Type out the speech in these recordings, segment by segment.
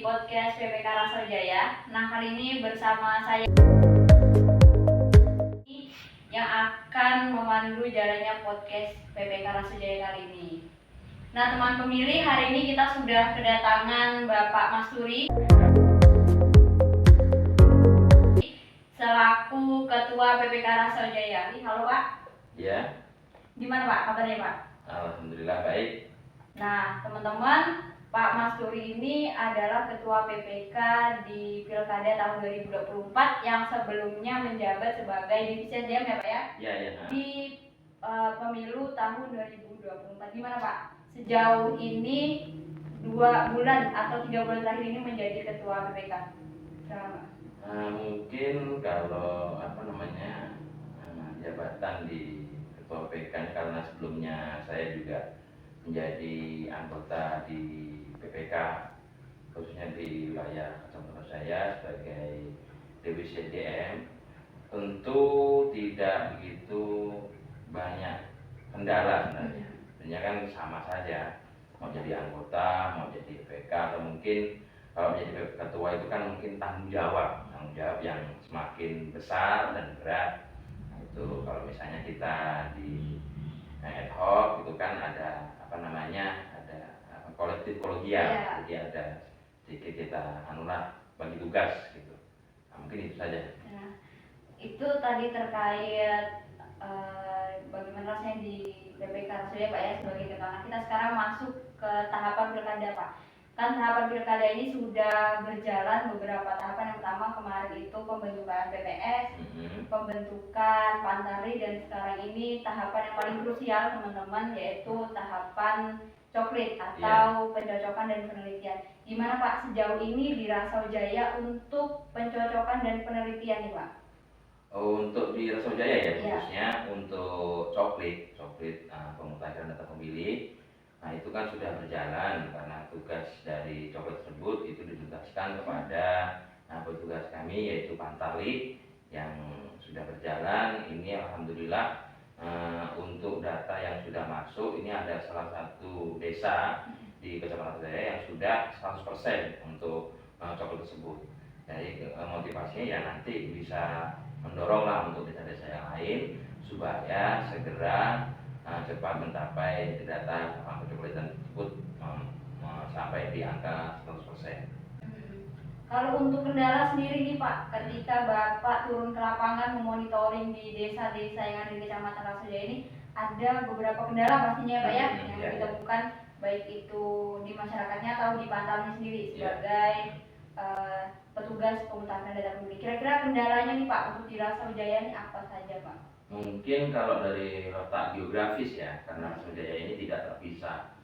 di podcast PPK Rasojaya. Nah, kali ini bersama saya yang akan memandu jalannya podcast PPK Rasojaya kali ini. Nah, teman pemilih, hari ini kita sudah kedatangan Bapak Masturi selaku Ketua PPK Rasojaya. Halo Pak. Ya. Gimana Pak kabarnya Pak? Alhamdulillah baik. Nah, teman-teman, Pak Masturi ini adalah Ketua PPK di Pilkada tahun 2024 yang sebelumnya menjabat sebagai Divisi DM ya Pak ya? Iya, ya. Di pemilu tahun 2024. Gimana Pak? Sejauh ini 2 bulan atau 3 bulan terakhir ini menjadi Ketua PPK. Selamat. Mungkin kalau jabatan di Ketua PPK karena sebelumnya saya juga menjadi anggota di PPK khususnya di wilayah kecamatan saya sebagai Divisi DM, tentu tidak begitu banyak kendala sebenarnya. Sebenarnya kan sama saja, mau jadi anggota, mau jadi PPK, atau mungkin kalau menjadi ketua itu kan mungkin tanggung jawab yang semakin besar dan berat. Nah, itu kalau misalnya kita di ad hoc itu kan ada kolektif kolegial, jadi ada sedikit kita bagi tugas gitu. Nah, mungkin itu saja. Nah, itu tadi terkait bagaimana rasanya di PPK Rasojaya Pak ya sebagai ketua. Kita sekarang masuk ke tahapan pilkada Pak. Kan tahapan pilkada ini sudah berjalan beberapa tahapan. Yang pertama kemarin itu pembentukan PPS, pembentukan Pantari, dan sekarang ini tahapan yang paling krusial teman-teman, yaitu tahapan coklit atau pencocokan dan penelitian. Gimana Pak sejauh ini di Rasojaya untuk pencocokan dan penelitian nih Pak? Untuk di Rasojaya ya, khususnya untuk coklit pemutahiran data pemilih. Nah, itu kan sudah berjalan karena tugas dari coklit tersebut itu ditugaskan kepada petugas kami yaitu Pantali yang sudah berjalan. Ini alhamdulillah untuk data yang sudah masuk ini ada salah satu desa di Kecamatan Rasojaya yang sudah 100% untuk coklit tersebut. Jadi motivasinya ya nanti bisa mendoronglah untuk desa-desa yang lain supaya segera cepat mencapai data pencoklatan tersebut sampai di angka 100%. Kalau untuk kendala sendiri nih Pak, ketika Bapak turun ke lapangan memonitoring di desa-desa yang ada di Kecamatan Rasojaya ini, ada beberapa kendala pastinya Pak ya, yang ditemukan baik itu di masyarakatnya atau di Pantauannya sendiri sebagai petugas pemutahiran data pemilih. Kira-kira kendalanya nih Pak untuk di Rasojaya ini apa saja Pak? Mungkin kalau dari letak geografis ya, karena Rasojaya ini tidak terpisah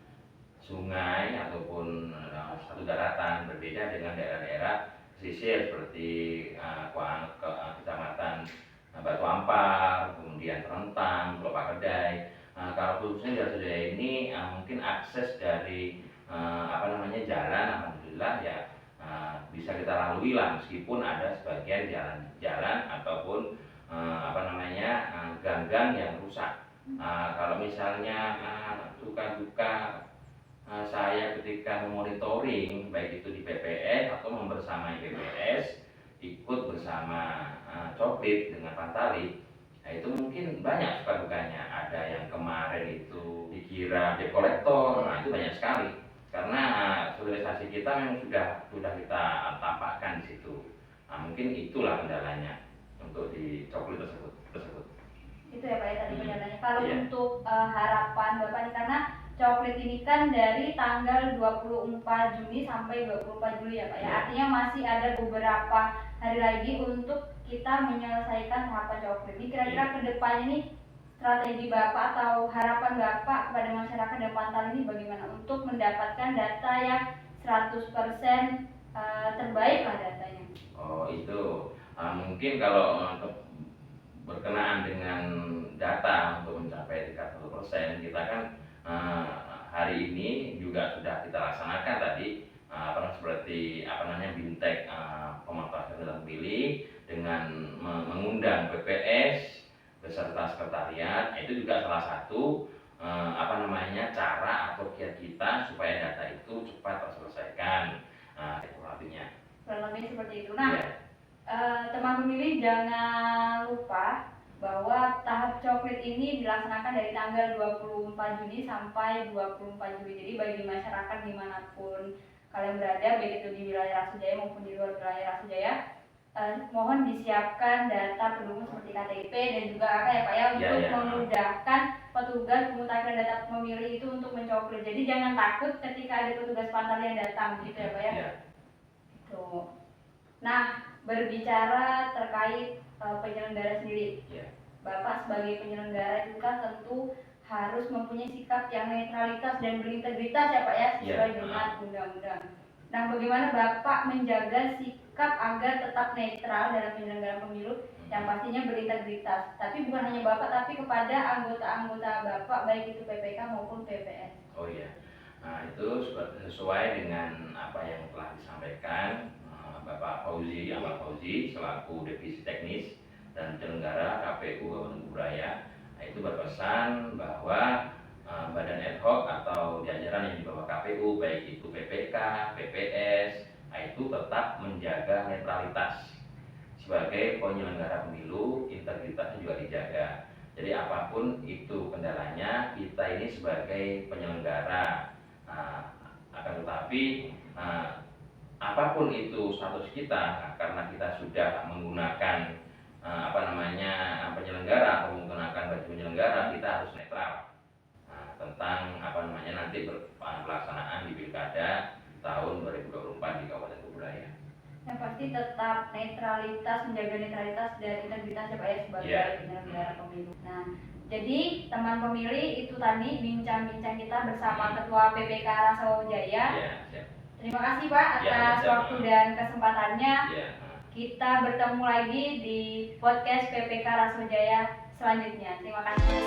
sungai ataupun satu daratan, berbeda dengan daerah-daerah pesisir seperti Kecamatan Batu Ampar, kemudian Terentang, Pulau Pakedai. Kalau khususnya di Rasojaya ini mungkin akses dari jalan alhamdulillah ya bisa kita lalui lah, meskipun ada sebagian jalan ataupun gang-gang yang rusak. Kalau misalnya suka-duka saya ketika memonitoring baik itu di PPS atau membersamai PPS, ikut bersama coklit dengan Pantali, nah itu mungkin banyak suka dukanya. Ada yang kemarin itu dikira debt collector, nah itu banyak sekali karena sosialisasi kita memang sudah kita tampakkan di situ. Nah, mungkin itulah kendalanya untuk di coklit tersebut. Itu ya Pak ya tadi kendalanya. Kalau untuk harapan Bapak nih, karena coklit ini kan dari tanggal 24 Juni sampai 24 Juli ya Pak ya. Artinya masih ada beberapa hari lagi untuk kita menyelesaikan tahapan coklit. Ini kira-kira ke depannya nih strategi Bapak atau harapan Bapak kepada masyarakat dan Pantal ini bagaimana untuk mendapatkan data yang 100% terbaik lah datanya? Oh itu mungkin kalau berkenaan dengan data untuk mencapai tingkat 100%, kita kan hari ini juga sudah kita laksanakan tadi seperti bintek pemantauan data pemilih dengan mengundang PPS beserta sekretariat. Itu juga salah satu cara atau kiat kita supaya data itu cepat terselesaikan. pemilih seperti itu. Nah, Ya. teman pemilih jangan lupa bahwa tahap coklit ini dilaksanakan dari tanggal 24 Juni sampai 24 Juli. Jadi bagi masyarakat dimanapun kalian berada, baik itu di wilayah Rasu Jaya maupun di luar wilayah Rasu Jaya, mohon disiapkan data pendukung seperti KTP dan juga apa ya Pak ya, untuk memudahkan petugas pemutakhiran data pemilih itu untuk mencoklit. Jadi jangan takut ketika ada petugas pantar yang datang gitu ya Pak ya. Tuh. Nah, berbicara terkait penyelenggara sendiri, Bapak sebagai penyelenggara itu kan tentu harus mempunyai sikap yang netralitas dan berintegritas ya Pak ya, sesuai dengan undang-undang. Nah, bagaimana Bapak menjaga sikap agar tetap netral dalam penyelenggaraan pemilu yang pastinya berintegritas? Tapi bukan hanya Bapak, tapi kepada anggota-anggota Bapak, baik itu PPK maupun PPS. Oh iya, nah itu sesuai dengan apa yang telah disampaikan Bapak Fauzi, Ahmad Fauzi selaku Divisi Teknis dan Penyelenggara KPU Kabupaten Kuburaya. Nah, itu berpesan bahwa badan ad hoc atau jajaran yang di bawah KPU, baik itu PPK, PPS, nah itu tetap menjaga netralitas sebagai penyelenggara pemilu, integritasnya juga dijaga. Jadi apapun itu kendalanya, kita ini sebagai penyelenggara, akan tetapi apapun itu status kita, karena kita sudah menggunakan penyelenggara atau menggunakan baju penyelenggara, kita harus netral tentang nanti pelaksanaan di Pilkada tahun 2024 di Kabupaten Kuburaya. Yang pasti tetap netralitas, menjaga netralitas dan integritas ya Pak ya sebagai penyelenggara pemilu. Nah, jadi teman pemilih itu tadi bincang-bincang kita bersama Ketua PPK Rasu Jaya. Terima kasih Pak atas waktu dan kesempatannya. Kita bertemu lagi di podcast PPK Rasu Jaya selanjutnya. Terima kasih.